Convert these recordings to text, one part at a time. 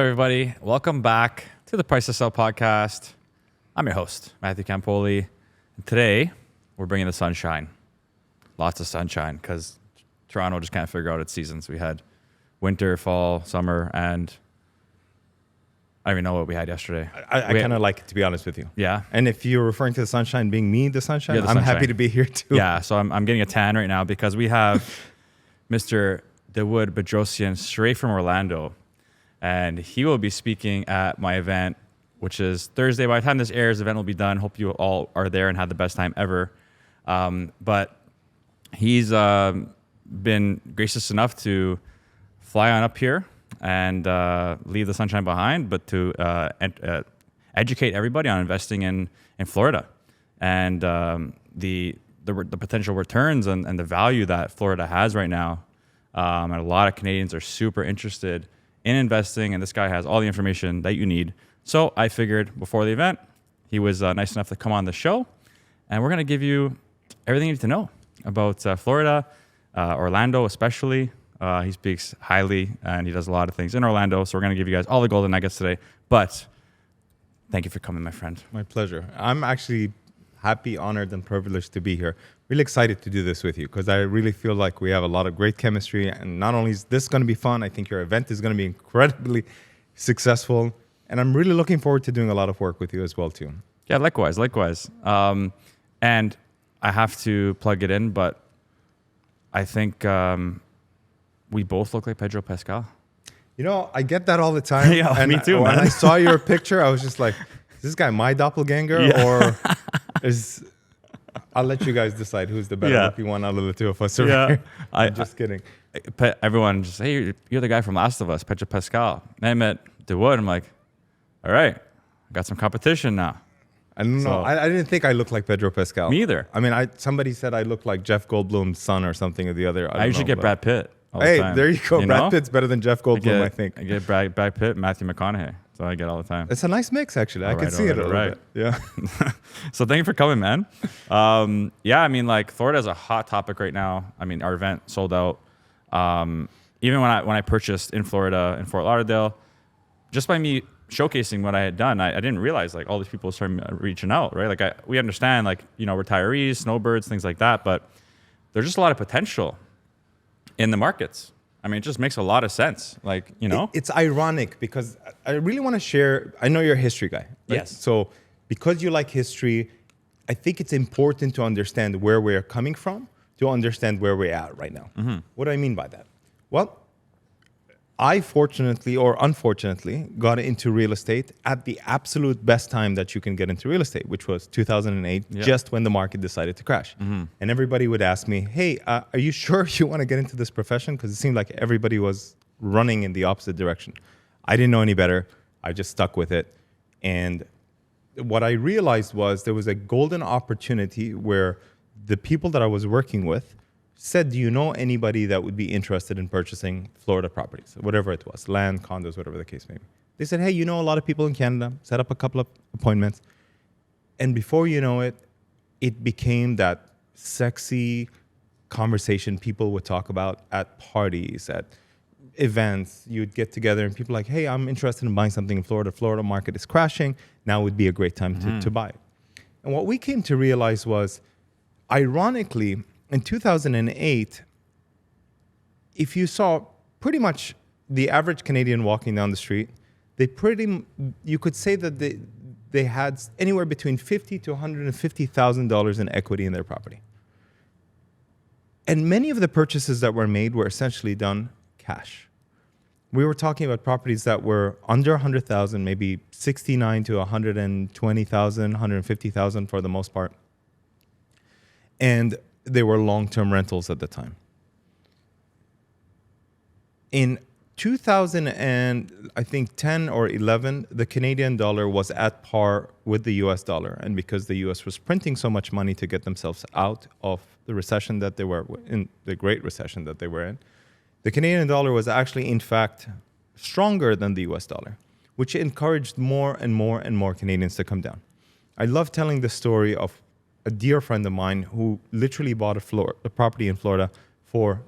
everybody? Welcome back to the Price to Sell podcast. I'm your host, Matthew Campoli. And today, we're bringing the sunshine. Lots of sunshine because Toronto just can't figure out its seasons. We had winter, fall, summer, and I don't even know what we had yesterday. I kind of like it, to be honest with you. Yeah. And if you're referring to the sunshine being me, the sunshine, You're the I'm sunshine. happy to be here too. Yeah, so I'm getting a tan right now because we have Mr. Dawood Bedrosian straight from Orlando. And he will be speaking at my event, which is Thursday. By the time this airs, the event will be done. Hope you all are there and had the best time ever. But he's been gracious enough to fly on up here and leave the sunshine behind, but to educate everybody on investing in Florida and the potential returns and the value that Florida has right now. And a lot of Canadians are super interested in investing, and this guy has all the information that you need. So I figured before the event, he was nice enough to come on the show, and we're going to give you everything you need to know about Florida, Orlando especially. He speaks highly, and he does a lot of things in Orlando, so we're going to give you guys all the golden nuggets today. But thank you for coming, my friend. My pleasure. I'm actually happy, honored, and privileged to be here. Really excited to do this with you because I really feel like we have a lot of great chemistry. And not only is this going to be fun, I think your event is going to be incredibly successful. And I'm really looking forward to doing a lot of work with you as well, too. Yeah, likewise. And I have to plug it in, but I think we both look like Pedro Pascal. You know, I get that all the time. Yeah, and me too, when man. I saw your picture, I was just like, is this guy my doppelganger? Yeah. Or is... I'll let you guys decide who's the better looking one out of the two of us. Yeah. I'm just kidding. Everyone just, hey, you're the guy from Last of Us, Pedro Pascal. And I met Dawood. I'm like, all right, I got some competition now. I don't know. I didn't think I looked like Pedro Pascal. Me either. I mean, somebody said I looked like Jeff Goldblum's son or something or the other. I usually get Brad Pitt. Hey, there you go. Brad Pitt's better than Jeff Goldblum, I think. I get Brad Pitt, Matthew McConaughey. So I get all the time. It's a nice mix, actually. I can see it a little bit. Yeah. So thank you for coming, man. Yeah, I mean, like Florida is a hot topic right now. I mean, our event sold out. Even when I purchased in Florida, in Fort Lauderdale, just by me showcasing what I had done, I didn't realize like all these people started reaching out, right? Like we understand like, you know, retirees, snowbirds, things like that, but there's just a lot of potential in the markets. I mean, it just makes a lot of sense. Like, you know, it's ironic because I really want to share. I know you're a history guy. Right? Yes. So because you like history, I think it's important to understand where we're coming from to understand where we're at right now. Mm-hmm. What do I mean by that? Well, I fortunately or unfortunately got into real estate at the absolute best time that you can get into real estate, which was 2008, just when the market decided to crash. Mm-hmm. And everybody would ask me, hey, are you sure you want to get into this profession? Because it seemed like everybody was running in the opposite direction. I didn't know any better. I just stuck with it. And what I realized was there was a golden opportunity where the people that I was working with said, do you know anybody that would be interested in purchasing Florida properties, whatever it was, land, condos, whatever the case may be. They said, hey, you know a lot of people in Canada, set up a couple of appointments. And before you know it, it became that sexy conversation people would talk about at parties, at events. You'd get together and people like, hey, I'm interested in buying something in Florida. Florida market is crashing. Now would be a great time to buy. And what we came to realize was, ironically, in 2008, if you saw pretty much the average Canadian walking down the street, you could say that they had anywhere between $50,000 to $150,000 in equity in their property. And many of the purchases that were made were essentially done cash. We were talking about properties that were under $100,000, maybe $69,000 to $120,000, $150,000 for the most part. And they were long-term rentals at the time. In 2010 or 11, the Canadian dollar was at par with the US dollar. And because the US was printing so much money to get themselves out of the recession that they were in, the Great Recession that they were in, the Canadian dollar was actually, in fact, stronger than the US dollar, which encouraged more and more and more Canadians to come down. I love telling the story of a dear friend of mine who literally bought a property in Florida for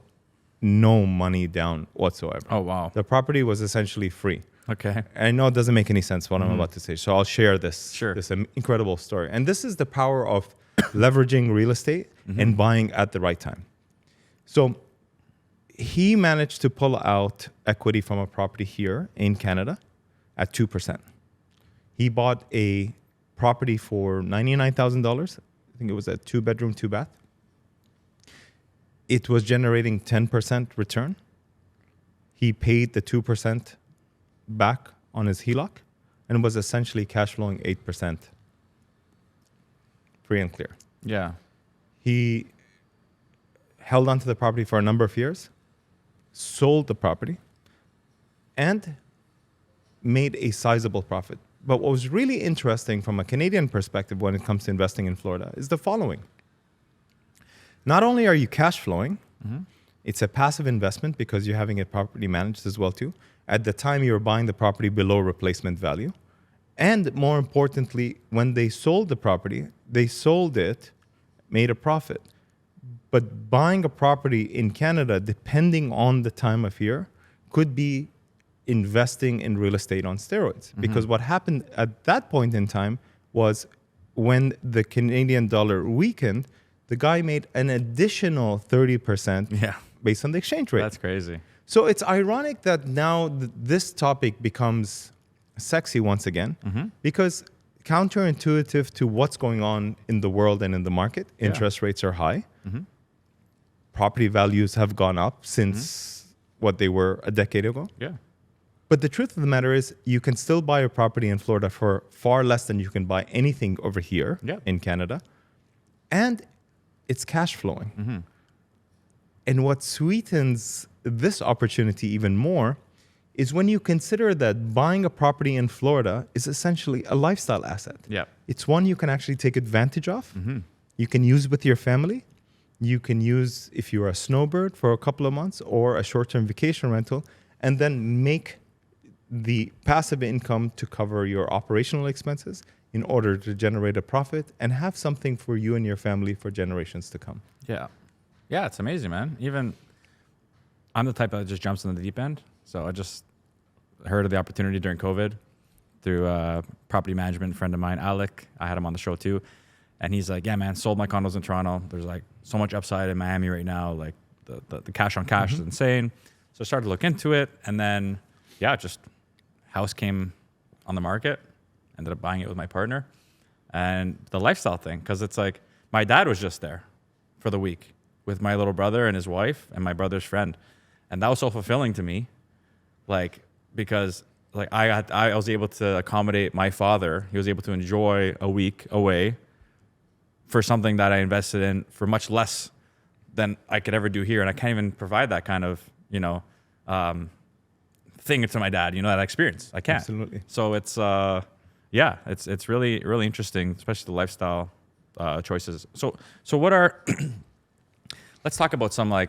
no money down whatsoever. Oh, wow. The property was essentially free. Okay. And I know it doesn't make any sense what I'm about to say, so I'll share this Sure. this incredible story. And this is the power of leveraging real estate and buying at the right time. So he managed to pull out equity from a property here in Canada at 2%. He bought a property for $99,000. I think it was a 2-bedroom, 2-bath. It was generating 10% return. He paid the 2% back on his HELOC and was essentially cash flowing 8%. Free and clear. Yeah. He held onto the property for a number of years, sold the property, and made a sizable profit. But what was really interesting from a Canadian perspective when it comes to investing in Florida is the following. Not only are you cash flowing, it's a passive investment because you're having it properly managed as well too. At the time you were buying the property below replacement value. And more importantly, when they sold the property, they sold it, made a profit. But buying a property in Canada, depending on the time of year, could be investing in real estate on steroids. Because what happened at that point in time was when the Canadian dollar weakened, the guy made an additional 30% based on the exchange rate. That's crazy. So it's ironic that now this topic becomes sexy once again because counterintuitive to what's going on in the world and in the market, interest rates are high. Property values have gone up since what they were a decade ago. Yeah. But the truth of the matter is you can still buy a property in Florida for far less than you can buy anything over here in Canada. And it's cash flowing. And what sweetens this opportunity even more is when you consider that buying a property in Florida is essentially a lifestyle asset. Yeah. It's one you can actually take advantage of. You can use with your family. You can use if you're a snowbird for a couple of months or a short-term vacation rental, and then make the passive income to cover your operational expenses in order to generate a profit and have something for you and your family for generations to come. Yeah. Yeah, it's amazing, man. Even I'm the type that just jumps in the deep end. So I just heard of the opportunity during COVID through a property management friend of mine, Alec. I had him on the show too. And he's like, yeah, man, sold my condos in Toronto. There's like so much upside in Miami right now. Like the cash on cash is insane. So I started to look into it. And then, just house came on the market. Ended up buying it with my partner. And the lifestyle thing, because it's like my dad was just there for the week with my little brother and his wife and my brother's friend. And that was so fulfilling to me. Like, because like I was able to accommodate my father. He was able to enjoy a week away for something that I invested in for much less than I could ever do here. And I can't even provide that kind of, thing to my dad, that experience. I can't. Absolutely. So it's, it's really, really interesting, especially the lifestyle choices. So what are, let's talk about some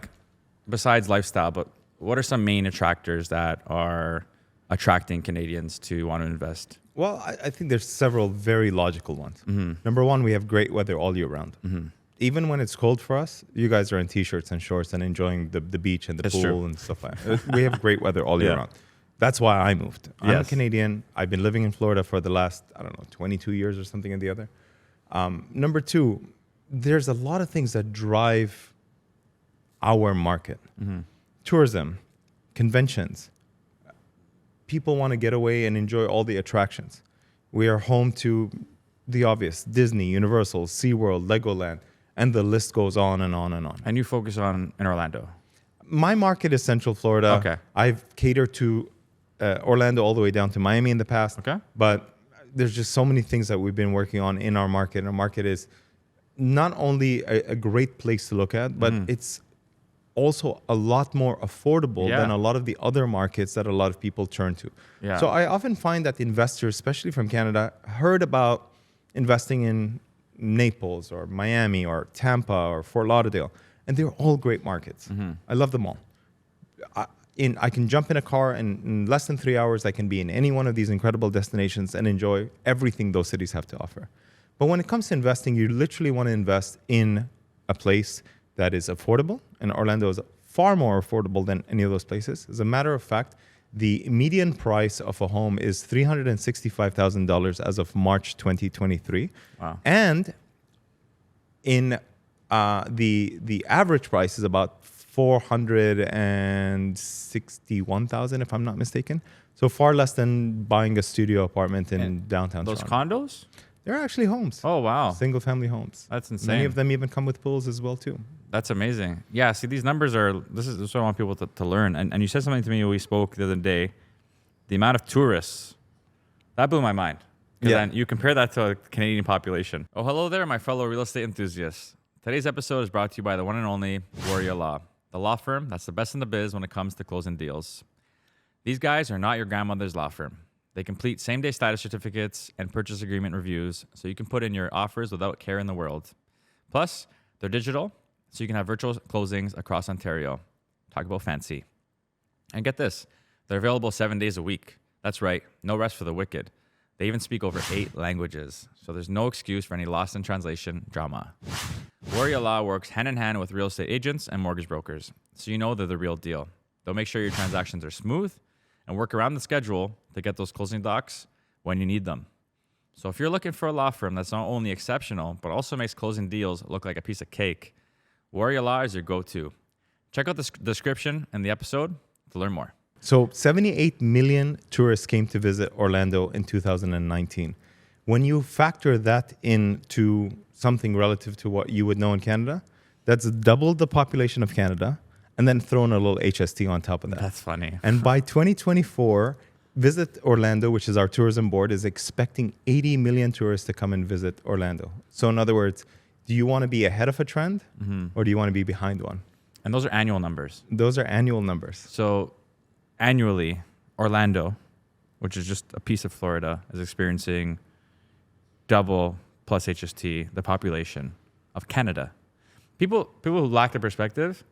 besides lifestyle, but what are some main attractors that are attracting Canadians to want to invest? Well, I think there's several very logical ones. Number one, we have great weather all year round. Even when it's cold for us, you guys are in t-shirts and shorts and enjoying the beach and the pool and stuff like that. We have great weather all year round. That's why I moved. I'm a Canadian. I've been living in Florida for the last, 22 years or something or the other. Number two, there's a lot of things that drive our market. Tourism, conventions. People want to get away and enjoy all the attractions. We are home to the obvious, Disney, Universal, SeaWorld, Legoland, and the list goes on and on and on. And you focus in Orlando? My market is Central Florida. Okay. I've catered to Orlando all the way down to Miami in the past. Okay. But there's just so many things that we've been working on in our market. And our market is not only a great place to look at, but it's also a lot more affordable than a lot of the other markets that a lot of people turn to. Yeah. So I often find that investors, especially from Canada, heard about investing in Naples or Miami or Tampa or Fort Lauderdale, and they're all great markets. I love them all. I can jump in a car and in less than 3 hours, I can be in any one of these incredible destinations and enjoy everything those cities have to offer. But when it comes to investing, you literally want to invest in a place that is affordable, and Orlando is far more affordable than any of those places. As a matter of fact, The median price of a home is $365,000 as of March 2023. Wow. And in the average price is about 461,000, if I'm not mistaken. So far less than buying a studio apartment in downtown Those Toronto. condos? They're actually homes. Oh, wow. Single-family homes. That's insane. Many of them even come with pools as well, too. That's amazing. Yeah, see, these numbers are, this is what I want people to learn. And you said something to me when we spoke the other day, the amount of tourists, that blew my mind. Yeah. Then you compare that to the Canadian population. Oh, hello there, my fellow real estate enthusiasts. Today's episode is brought to you by the one and only Waryah Law, the law firm that's the best in the biz when it comes to closing deals. These guys are not your grandmother's law firm. They complete same-day status certificates and purchase agreement reviews so you can put in your offers without care in the world. Plus, they're digital, so you can have virtual closings across Ontario. Talk about fancy. And get this, they're available 7 days a week. That's right, no rest for the wicked. They even speak over 8 languages, so there's no excuse for any lost in translation drama. Waryah Law works hand-in-hand with real estate agents and mortgage brokers, so you know they're the real deal. They'll make sure your transactions are smooth and work around the schedule to get those closing docs when you need them. So if you're looking for a law firm that's not only exceptional, but also makes closing deals look like a piece of cake, Waryah Law is your go-to. Check out the description in the episode to learn more. So 78 million tourists came to visit Orlando in 2019. When you factor that into something relative to what you would know in Canada, that's double the population of Canada, and then thrown a little HST on top of that. That's funny. And by 2024, Visit Orlando, which is our tourism board, is expecting 80 million tourists to come and visit Orlando. So in other words, do you want to be ahead of a trend or do you want to be behind one? And those are annual numbers. Those are annual numbers. So annually, Orlando, which is just a piece of Florida, is experiencing double plus HST the population of Canada. People who lack the perspective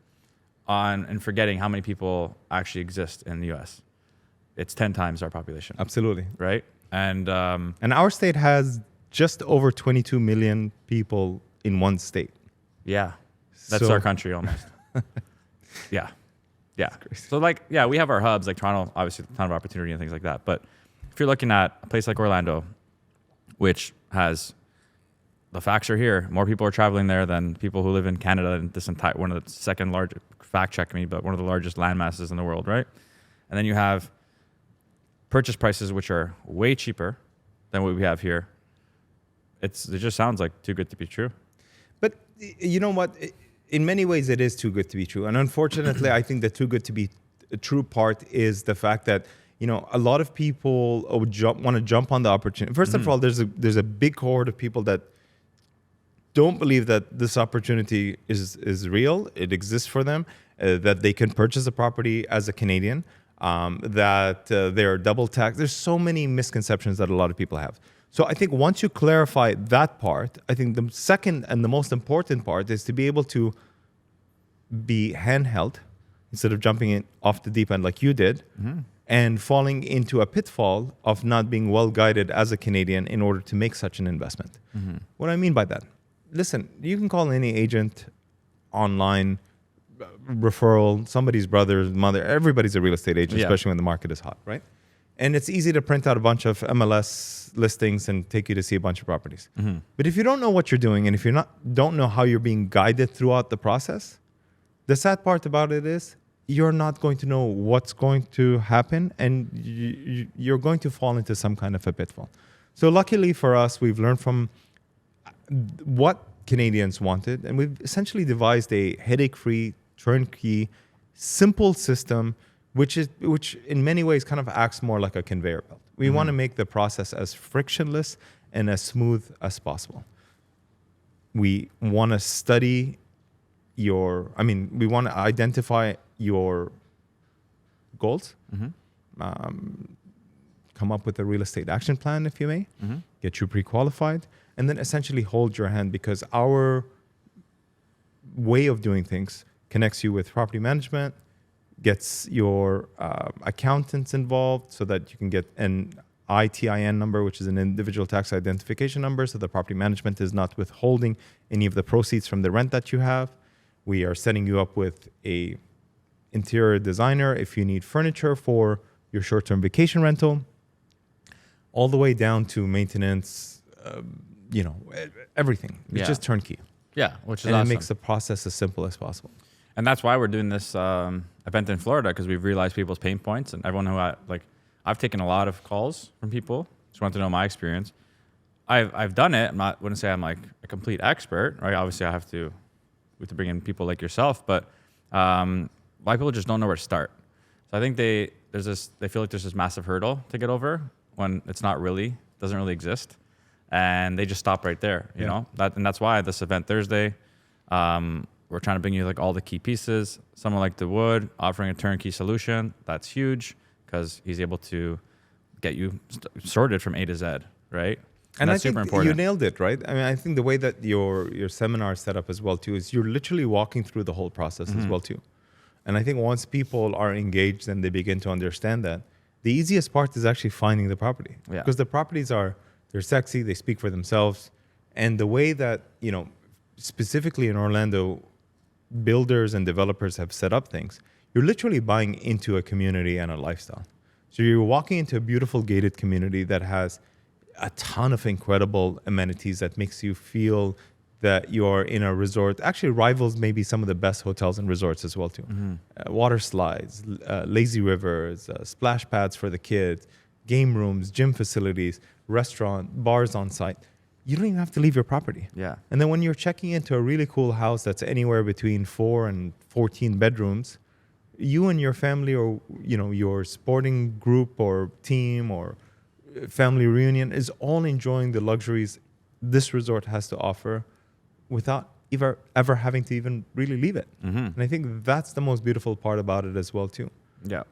on and forgetting how many people actually exist in the U.S. It's 10 times our population. Absolutely. Right? And our state has just over 22 million people in one state. yeah, that's So- our country almost. Yeah. Yeah. So like, yeah, we have our hubs like Toronto, obviously a ton of opportunity and things like that. But if you're looking at a place like Orlando, which has the facts are here, more people are traveling there than people who live in Canada, and this entire one of the second largest, fact check me, but one of the largest land masses in the world, right? And then you have purchase prices which are way cheaper than what we have here. It just sounds like too good to be true. But you know what? In many ways, it is too good to be true. And unfortunately, I think the too good to be true part is the fact that, you know, a lot of people want to jump on the opportunity. First of all, there's a big cohort of people that don't believe that this opportunity is real. It exists for them, that they can purchase a property as a Canadian, that they're double taxed. There's so many misconceptions that a lot of people have. So I think once you clarify that part, I think the second and the most important part is to be able to be handheld instead of jumping in off the deep end like you did and falling into a pitfall of not being well guided as a Canadian in order to make such an investment. What do I mean by that? Listen, you can call any agent online, referral, somebody's brother, mother, everybody's a real estate agent, Yeah. especially when the market is hot, right? And it's easy to print out a bunch of MLS listings and take you to see a bunch of properties. But if you don't know what you're doing and if you don't know how you're being guided throughout the process, the sad part about it is you're not going to know what's going to happen and you're going to fall into some kind of a pitfall. So luckily for us, we've learned from what Canadians wanted, and we've essentially devised a headache-free, turnkey, simple system which in many ways kind of acts more like a conveyor belt. We want to make the process as frictionless and as smooth as possible. We want to study we want to identify your goals, come up with a real estate action plan, if you may, get you pre-qualified, and then essentially hold your hand, because our way of doing things connects you with property management, gets your accountants involved so that you can get an ITIN number, which is an individual tax identification number, so the property management is not withholding any of the proceeds from the rent that you have. We are setting you up with a interior designer if you need furniture for your short-term vacation rental, all the way down to maintenance, everything. It's Yeah. just turnkey. Yeah, which is And awesome. it makes the process as simple as possible. And that's why we're doing this event in Florida, because we've realized people's pain points, and everyone who I've taken a lot of calls from people just want to know my experience. I've done it. Wouldn't say I'm like a complete expert, right? Obviously, we have to bring in people like yourself, but a lot of people just don't know where to start. So I think they feel like there's this massive hurdle to get over when it's not really, doesn't really exist, and they just stop right there. You know and that's why this event Thursday. We're trying to bring you like all the key pieces. Someone like Dawood offering a turnkey solution. That's huge because he's able to get you sorted from A to Z, right? And that's I think super important. you nailed it, right? I mean, I think the way that your seminar is set up as well too is you're literally walking through the whole process as well too. And I think once people are engaged and they begin to understand that, the easiest part is actually finding the property. Yeah. Because the properties they're sexy, they speak for themselves. And the way that, specifically in Orlando, builders and developers have set up things, you're literally buying into a community and a lifestyle. So you're walking into a beautiful gated community that has a ton of incredible amenities that makes you feel that you're in a resort, actually rivals maybe some of the best hotels and resorts as well too. Water slides, lazy rivers, splash pads for the kids, game rooms, gym facilities, restaurant, bars on site. You don't even have to leave your property. Yeah. And then when you're checking into a really cool house that's anywhere between 4 and 14 bedrooms, you and your family or your sporting group or team or family reunion is all enjoying the luxuries this resort has to offer without ever having to even really leave it. And I think that's the most beautiful part about it as well too. Yeah.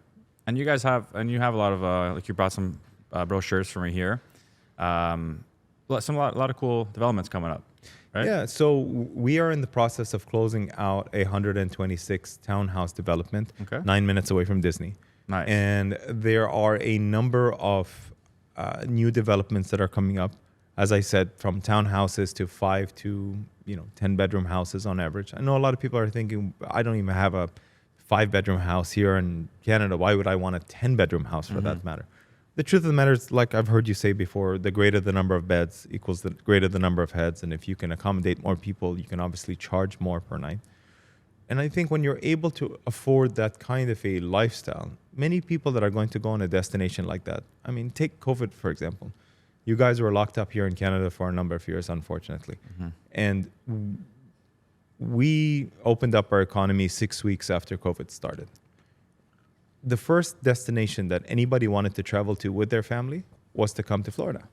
And you guys have a lot of you brought some brochures for me here. A lot of cool developments coming up, right? Yeah, so we are in the process of closing out a 126 townhouse development, 9 minutes away from Disney. Nice. And there are a number of new developments that are coming up. As I said, from townhouses to 5 to 10 bedroom houses on average. I know a lot of people are thinking, I don't even have a 5 bedroom house here in Canada. Why would I want a 10 bedroom house for that matter? The truth of the matter is, like I've heard you say before, the greater the number of beds equals the greater the number of heads. And if you can accommodate more people, you can obviously charge more per night. And I think when you're able to afford that kind of a lifestyle, many people that are going to go on a destination like that, I mean, take COVID, for example. You guys were locked up here in Canada for a number of years, unfortunately. And we opened up our economy 6 weeks after COVID started. The first destination that anybody wanted to travel to with their family was to come to Florida.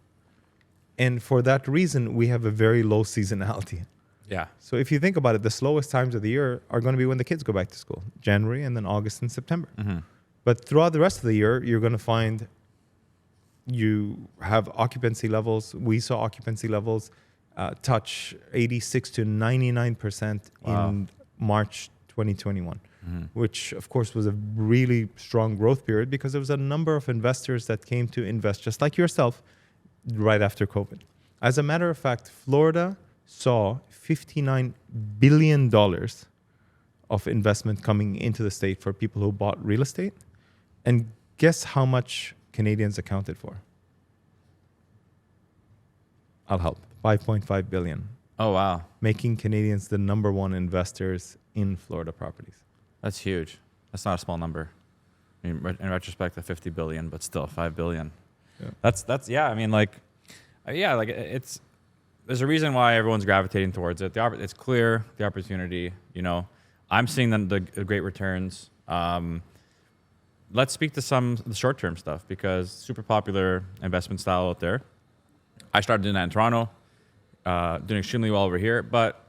And for that reason, we have a very low seasonality. Yeah. So if you think about it, the slowest times of the year are going to be when the kids go back to school, January and then August and September. But throughout the rest of the year, you're going to find you have occupancy levels. We saw occupancy levels touch 86 to 99% in March 2021. Which of course was a really strong growth period because there was a number of investors that came to invest just like yourself right after COVID. As a matter of fact, Florida saw $59 billion of investment coming into the state for people who bought real estate. And guess how much Canadians accounted for? I'll help. 5.5 billion. Oh, wow. Making Canadians the number one investors in Florida properties. That's huge. That's not a small number. I mean, in retrospect, the 50 billion, but still 5 billion. Yeah. That's yeah. I mean, it's there's a reason why everyone's gravitating towards it. It's clear the opportunity. I'm seeing the great returns. Let's speak to some of the short-term stuff because super popular investment style out there. I started doing that in Toronto, doing extremely well over here, but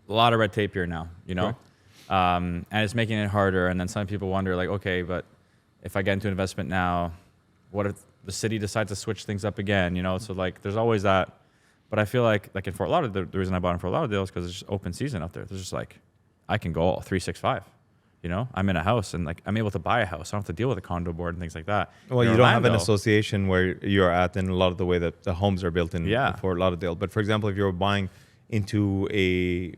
a lot of red tape here now. Right. And it's making it harder. And then some people wonder, like, okay, but if I get into investment now, what if the city decides to switch things up again? So like, there's always that. But I feel like in Fort Lauderdale, the reason I bought in Fort Lauderdale is because it's just open season out there. There's just like, I can go all 365. I'm in a house and like I'm able to buy a house. I don't have to deal with a condo board and things like that. Well, you don't have an association where you're at in a lot of the way that the homes are built in Fort Lauderdale. But for example, if you're buying a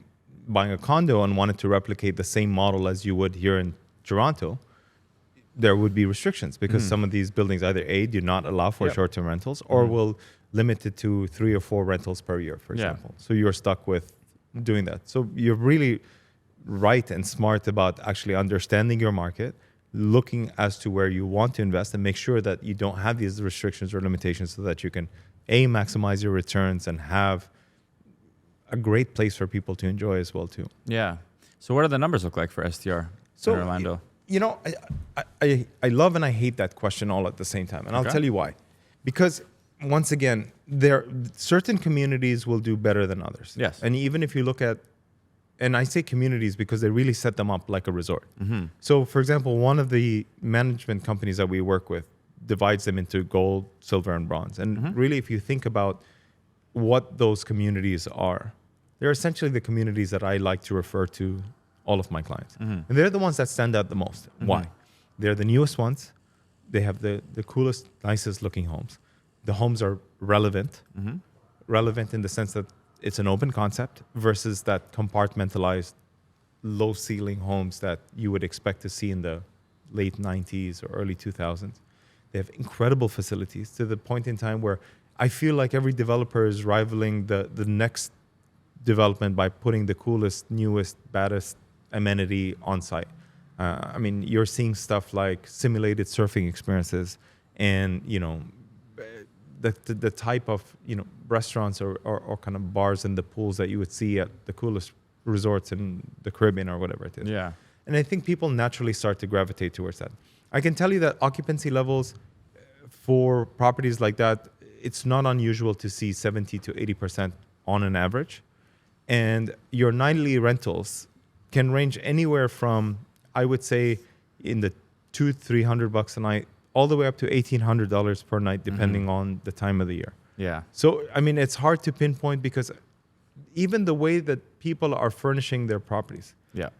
condo and wanted to replicate the same model as you would here in Toronto, there would be restrictions because some of these buildings either A, do not allow for short-term rentals, or will limit it to 3 or 4 rentals per year, for example. So you're stuck with doing that. So you're really right and smart about actually understanding your market, looking as to where you want to invest, and make sure that you don't have these restrictions or limitations so that you can, A, maximize your returns and have a great place for people to enjoy as well, too. Yeah. So what do the numbers look like for STR in Orlando? You know, I love and I hate that question all at the same time. And I'll tell you why. Because once again, certain communities will do better than others. Yes. And even if you look at, and I say communities because they really set them up like a resort. So for example, one of the management companies that we work with divides them into gold, silver, and bronze. And really, if you think about what those communities are, they're essentially the communities that I like to refer to all of my clients. And they're the ones that stand out the most. Why? They're the newest ones. They have the coolest, nicest looking homes. The homes are relevant. Relevant in the sense that it's an open concept versus that compartmentalized, low ceiling homes that you would expect to see in the late 90s or early 2000s. They have incredible facilities to the point in time where I feel like every developer is rivaling the next development by putting the coolest, newest, baddest amenity on site. I mean, you're seeing stuff like simulated surfing experiences and, you know, the type of, you know, restaurants or kind of bars and the pools that you would see at the coolest resorts in the Caribbean or whatever it is. Yeah. And I think people naturally start to gravitate towards that. I can tell you that occupancy levels for properties like that, it's not unusual to see 70 to 80% on an average. And your nightly rentals can range anywhere from, I would say, in the $200-300 a night, all the way up to $1,800 per night, depending on the time of the year. Yeah. So, I mean, it's hard to pinpoint because even the way that people are furnishing their properties. Yeah.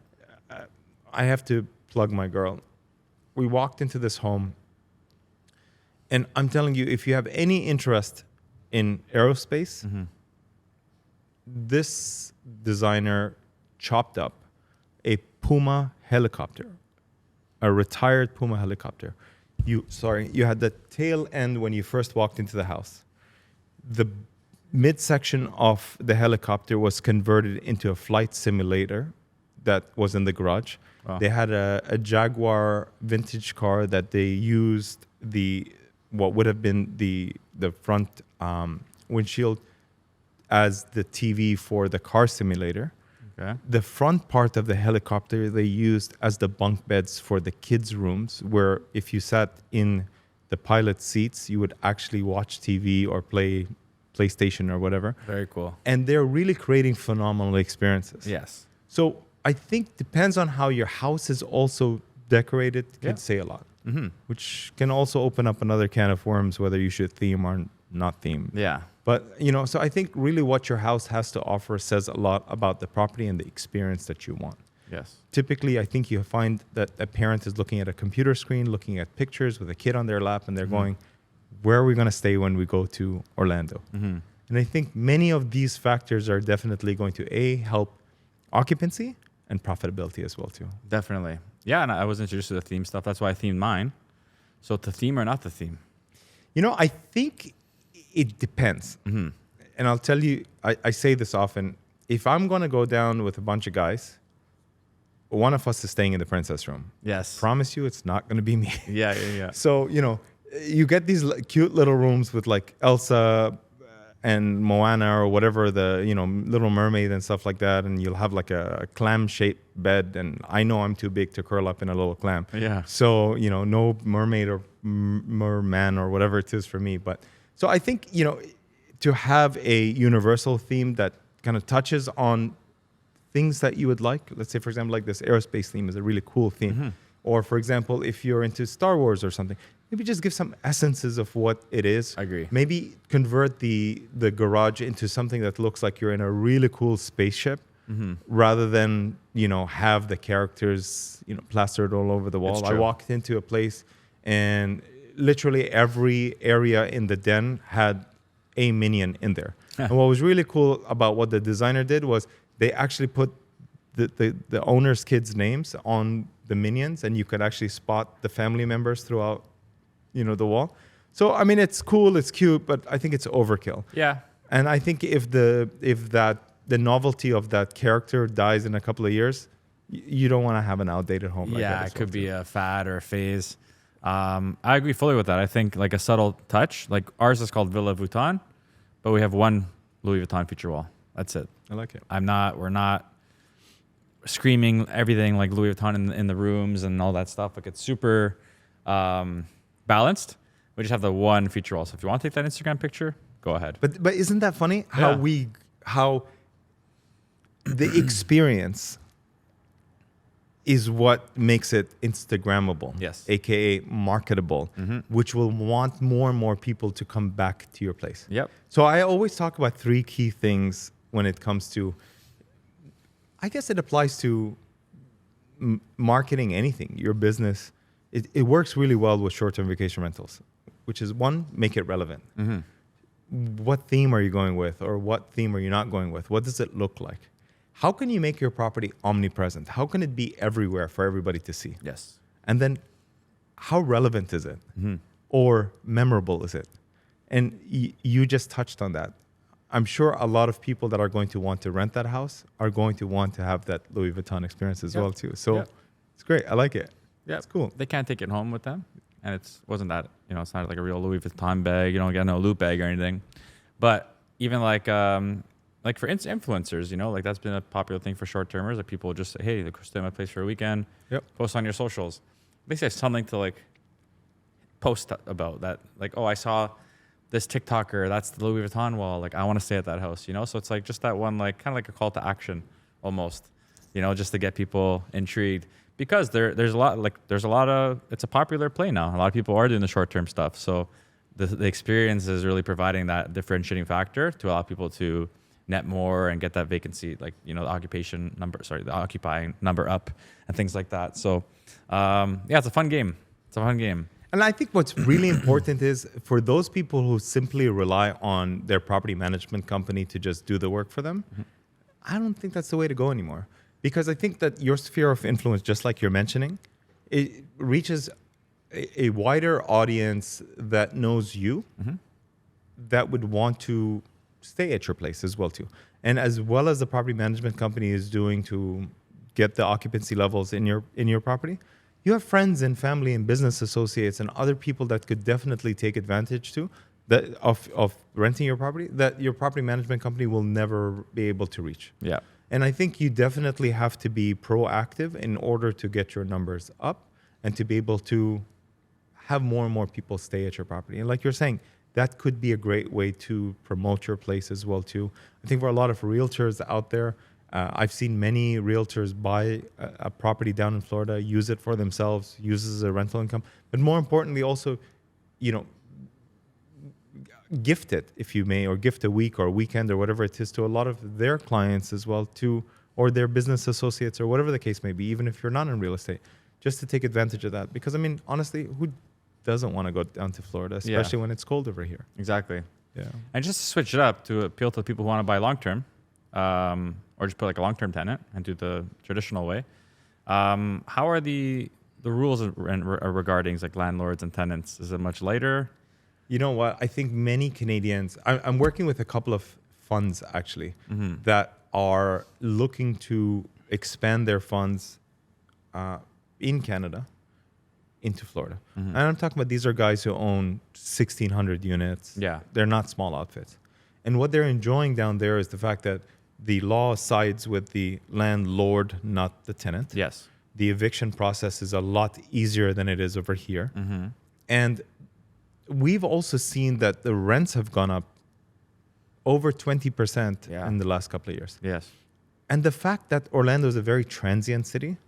I have to plug my girl. We walked into this home, and I'm telling you, if you have any interest in aerospace, this designer chopped up a Puma helicopter, a retired Puma helicopter. You had the tail end when you first walked into the house. The midsection of the helicopter was converted into a flight simulator that was in the garage. Wow. They had a Jaguar vintage car that they used what would have been the front windshield as the TV for the car simulator. Okay. The front part of the helicopter they used as the bunk beds for the kids' rooms, where if you sat in the pilot seats, you would actually watch TV or play PlayStation or whatever. Very cool. And they're really creating phenomenal experiences. Yes. So I think depends on how your house is also decorated, can say a lot, which can also open up another can of worms, whether you should theme or not theme. Yeah. But, you know, so I think really what your house has to offer says a lot about the property and the experience that you want. Yes. Typically, I think you find that a parent is looking at a computer screen, looking at pictures with a kid on their lap, and they're going, where are we going to stay when we go to Orlando? And I think many of these factors are definitely going to, help occupancy and profitability as well, too. Definitely. Yeah, and I was introduced to the theme stuff. That's why I themed mine. So the theme or not the theme? You know, I think it depends. And I'll tell you, I say this often. If I'm going to go down with a bunch of guys, one of us is staying in the princess room. Yes. Promise you it's not going to be me. Yeah. So, you know, you get these cute little rooms with like Elsa and Moana or whatever, the, you know, Little Mermaid and stuff like that. And you'll have like a clam-shaped bed. And I know I'm too big to curl up in a little clam. Yeah. So, you know, no mermaid or merman or whatever it is for me. But so I think, you know, to have a universal theme that kind of touches on things that you would like. Let's say, for example, like this aerospace theme is a really cool theme. Or, for example, if you're into Star Wars or something, maybe just give some essences of what it is. I agree. Maybe convert the garage into something that looks like you're in a really cool spaceship rather than, you know, have the characters, you know, plastered all over the wall. I walked into a place and literally every area in the den had a minion in there. And what was really cool about what the designer did was they actually put the owner's kids' names on the minions, and you could actually spot the family members throughout, the wall. So I mean, it's cool, it's cute, but I think it's overkill. Yeah. And I think if the novelty of that character dies in a couple of years, you don't want to have an outdated home. Like that Yeah, as it could well, be too. a fad or a phase. I agree fully with that. I think like a subtle touch, like ours is called Villa Vuitton, but we have one Louis Vuitton feature wall. That's it. I like it. We're not screaming everything like Louis Vuitton in the rooms and all that stuff. Like it's super balanced. We just have the one feature wall. So if you want to take that Instagram picture, go ahead. But isn't that funny Yeah. how the experience is what makes it Instagrammable, Yes. aka marketable, which will want more and more people to come back to your place. Yep. So I always talk about three key things when it comes to, I guess it applies to marketing anything, your business. It works really well with short-term vacation rentals, which is one, make it relevant. What theme are you going with, or what theme are you not going with? What does it look like? How can you make your property omnipresent? How can it be everywhere for everybody to see? Yes. And then how relevant is it? Or memorable is it? And you just touched on that. I'm sure a lot of people that are going to want to rent that house are going to want to have that Louis Vuitton experience as well too. So it's great. I like it. Yeah, it's cool. They can't take it home with them, and wasn't that it's not like a real Louis Vuitton bag. You don't get no loot bag or anything. But even like for influencers, like that's been a popular thing for short termers. Like people just say, hey, stay at my place for a weekend. Post on your socials. Basically, it's something to like post about that. Like, oh, I saw this TikToker. That's the Louis Vuitton wall. Like, I want to stay at that house. So it's like just that one, like kind of like a call to action, almost. Just to get people intrigued. Because there's a lot of, it's a popular play now. A lot of people are doing the short-term stuff. So the experience is really providing that differentiating factor to allow people to net more and get that vacancy, like, the occupying number up and things like that. So it's a fun game. And I think what's really important is for those people who simply rely on their property management company to just do the work for them, I don't think that's the way to go anymore. Because I think that your sphere of influence, just like you're mentioning, it reaches a wider audience that knows you, that would want to stay at your place as well too. And as well as the property management company is doing to get the occupancy levels in your property, you have friends and family and business associates and other people that could definitely take advantage of renting your property that your property management company will never be able to reach. Yeah. And I think you definitely have to be proactive in order to get your numbers up and to be able to have more and more people stay at your property. And like you're saying, that could be a great way to promote your place as well too. I think for a lot of realtors out there, I've seen many realtors buy a property down in Florida, use it for themselves, use it as a rental income, but more importantly also, gift it, if you may, or gift a week or a weekend or whatever it is to a lot of their clients as well too, or their business associates or whatever the case may be, even if you're not in real estate, just to take advantage of that. Because I mean, honestly, who doesn't want to go down to Florida, especially when it's cold over here? Exactly. Yeah. And just to switch it up to appeal to people who want to buy long-term, or just put like a long-term tenant and do the traditional way. How are the rules regarding like landlords and tenants? Is it much lighter? You know what? I think many Canadians, I'm working with a couple of funds actually that are looking to expand their funds in Canada into Florida. And I'm talking about these are guys who own 1,600 units. Yeah. They're not small outfits. And what they're enjoying down there is the fact that the law sides with the landlord, not the tenant. Yes. The eviction process is a lot easier than it is over here. And we've also seen that the rents have gone up over 20% in the last couple of years. Yes. And the fact that Orlando is a very transient city,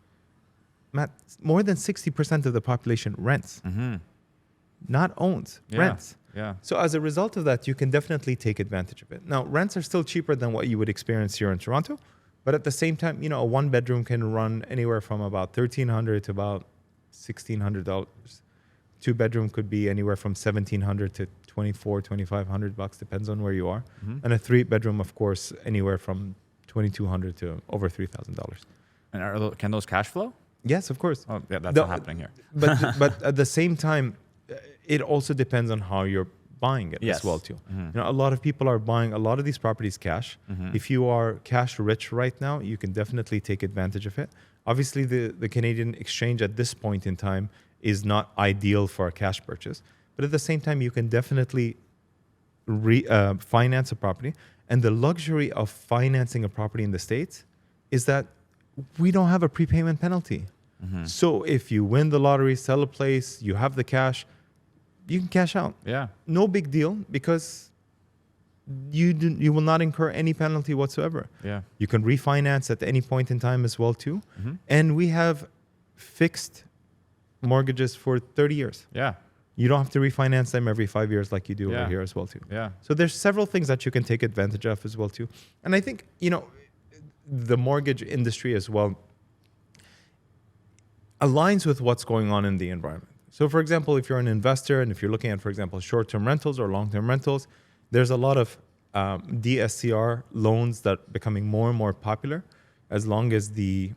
Matt, more than 60% of the population rents, not owns, rents. Yeah. So as a result of that, you can definitely take advantage of it. Now, rents are still cheaper than what you would experience here in Toronto, but at the same time, a one bedroom can run anywhere from about $1,300 to about $1,600. Two bedroom could be anywhere from $1,700 to $2,400-$2,500, depends on where you are. And a three bedroom, of course, anywhere from $2,200 to over $3,000. And can those cash flow? Yes, of course. Oh, yeah, that's The- not happening here. but at the same time, it also depends on how you're buying it Yes. as well too. Mm-hmm. A lot of people are buying a lot of these properties cash. If you are cash rich right now, you can definitely take advantage of it. Obviously, the Canadian exchange at this point in time is not ideal for a cash purchase, but at the same time, you can definitely finance a property. And the luxury of financing a property in the States is that we don't have a prepayment penalty. So if you win the lottery, sell a place, you have the cash, you can cash out. Yeah. No big deal, because you will not incur any penalty whatsoever. Yeah. You can refinance at any point in time as well too. And we have fixed mortgages for 30 years. Yeah. You don't have to refinance them every 5 years like you do Yeah. over here as well too. Yeah. So there's several things that you can take advantage of as well too. And I think, the mortgage industry as well aligns with what's going on in the environment. So for example, if you're an investor and if you're looking at, for example, short-term rentals or long-term rentals, there's a lot of DSCR loans that are becoming more and more popular, as long as the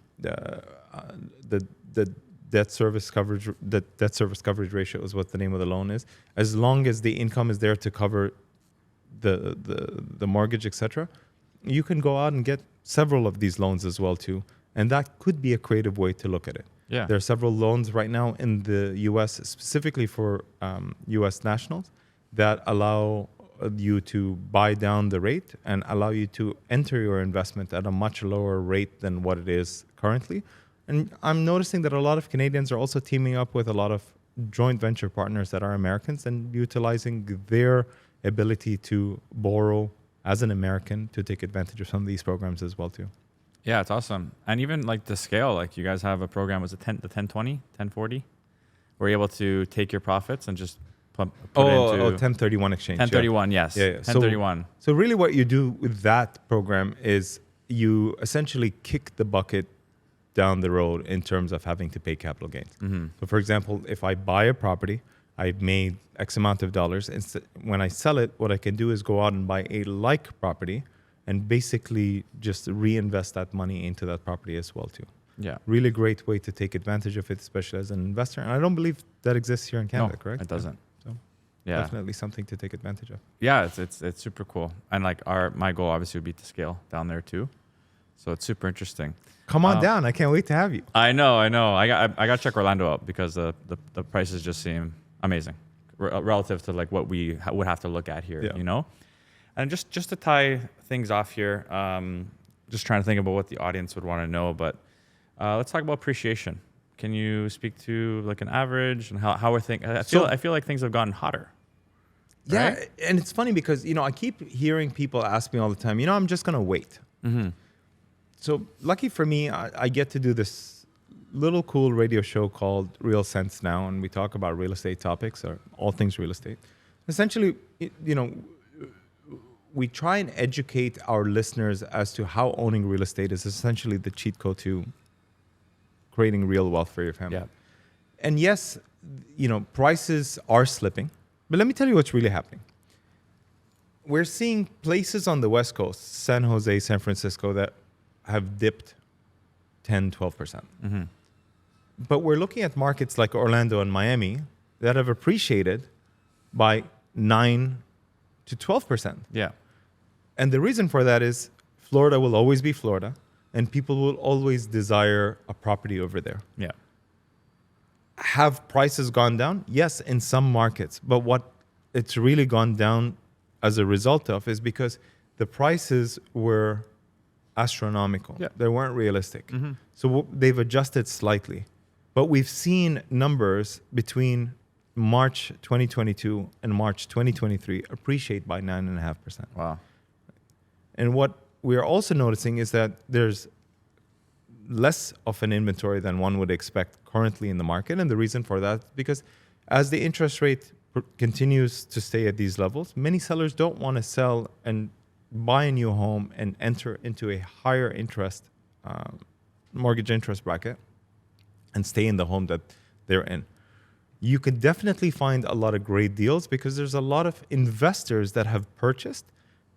debt service coverage ratio is what the name of the loan is. As long as the income is there to cover the mortgage, etc., you can go out and get several of these loans as well too, and that could be a creative way to look at it. Yeah. There are several loans right now in the U.S. specifically for U.S. nationals that allow you to buy down the rate and allow you to enter your investment at a much lower rate than what it is currently. And I'm noticing that a lot of Canadians are also teaming up with a lot of joint venture partners that are Americans and utilizing their ability to borrow as an American to take advantage of some of these programs as well too. Yeah, it's awesome. And even like the scale, like you guys have a program, was it the 1020, 1040? Where you're able to take your profits and just put it into 1031 exchange. 1031, yes. Yeah. 1031. So really what you do with that program is you essentially kick the bucket down the road in terms of having to pay capital gains. So for example, if I buy a property, I've made X amount of dollars. When I sell it, what I can do is go out and buy a like property and basically just reinvest that money into that property as well too. Yeah. Really great way to take advantage of it, especially as an investor. And I don't believe that exists here in Canada, No, correct? it doesn't. So Yeah. definitely something to take advantage of. Yeah, it's super cool. And like my goal obviously would be to scale down there too. So it's super interesting. Come on down. I can't wait to have you. I know. I got to check Orlando out because the prices just seem amazing relative to like what we would have to look at here, Yeah. And just to tie things off here, just trying to think about what the audience would want to know, but let's talk about appreciation. Can you speak to like an average and how we're thinking? I feel like things have gotten hotter. Yeah, Right? and it's funny because, I keep hearing people ask me all the time, I'm just going to wait. So lucky for me, I get to do this little cool radio show called Real Sense Now, and we talk about real estate topics or all things real estate. Essentially, we try and educate our listeners as to how owning real estate is essentially the cheat code to creating real wealth for your family. Yeah. And yes, prices are slipping, but let me tell you what's really happening. We're seeing places on the West Coast, San Jose, San Francisco, that have dipped 10, 12%. But we're looking at markets like Orlando and Miami that have appreciated by 9 to 12%. Yeah. And the reason for that is Florida will always be Florida, and people will always desire a property over there. Yeah. Have prices gone down? Yes, in some markets. But what it's really gone down as a result of is because the prices were astronomical. Yeah. They weren't realistic. So they've adjusted slightly. But we've seen numbers between March 2022 and March 2023 appreciate by 9.5%. Wow. And what we're also noticing is that there's less of an inventory than one would expect currently in the market. And the reason for that is because as the interest rate continues to stay at these levels, many sellers don't want to sell and buy a new home and enter into a higher interest mortgage interest bracket and stay in the home that they're in. You could definitely find a lot of great deals because there's a lot of investors that have purchased,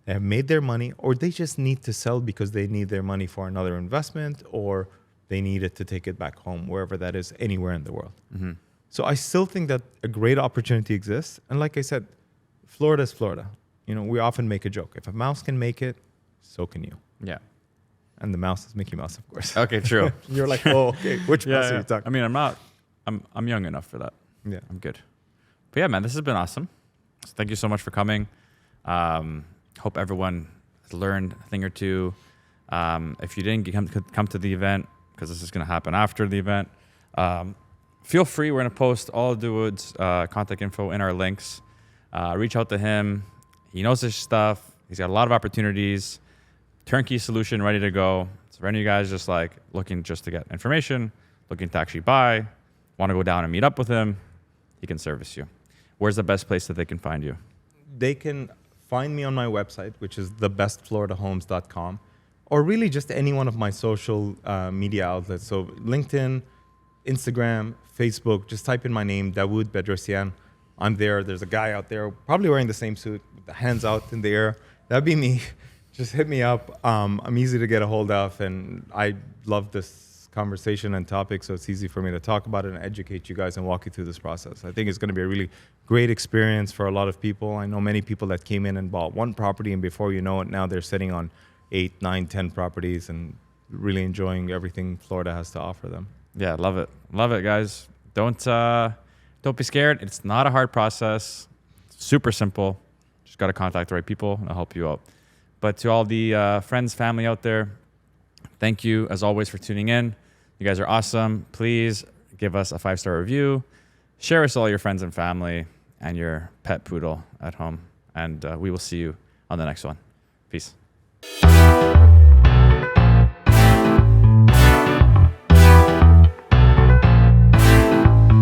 they have made their money, or they just need to sell because they need their money for another investment, or they need it to take it back home, wherever that is, anywhere in the world. So I still think that a great opportunity exists. And like I said, Florida is Florida. You know, we often make a joke. If a mouse can make it, so can you. Yeah. And the mouse is Mickey Mouse, of course. Okay, true. You're like, oh, okay. Which mouse are you talking? I mean, I'm young enough for that. Yeah. I'm good. But yeah, man, this has been awesome. So thank you so much for coming. Hope everyone has learned a thing or two. If you didn't come to the event, because this is going to happen after the event, feel free. We're going to post all of Dawood's contact info in our links. Reach out to him. He knows his stuff. He's got a lot of opportunities. Turnkey solution ready to go. So for any of you guys just like looking just to get information, looking to actually buy, want to go down and meet up with him, he can service you. Where's the best place that they can find you? They can find me on my website, which is thebestfloridahomes.com, or really just any one of my social media outlets. So LinkedIn, Instagram, Facebook, just type in my name, Dawood Bedrosian. I'm there. There's a guy out there probably wearing the same suit with the hands out in the air. That'd be me. Just hit me up. I'm easy to get a hold of, and I love this conversation and topic, so it's easy for me to talk about it and educate you guys and walk you through this process. I think it's going to be a really great experience for a lot of people. I know many people that came in and bought one property, and before you know it, now they're sitting on 8, 9, 10 properties and really enjoying everything Florida has to offer them. Yeah, love it. Love it, guys. Don't be scared. It's not a hard process. It's super simple. Just got to contact the right people, and I'll help you out. But to all the friends, family out there, thank you, as always, for tuning in. You guys are awesome. Please give us a 5-star review. Share us all your friends and family and your pet poodle at home. And we will see you on the next one. Peace.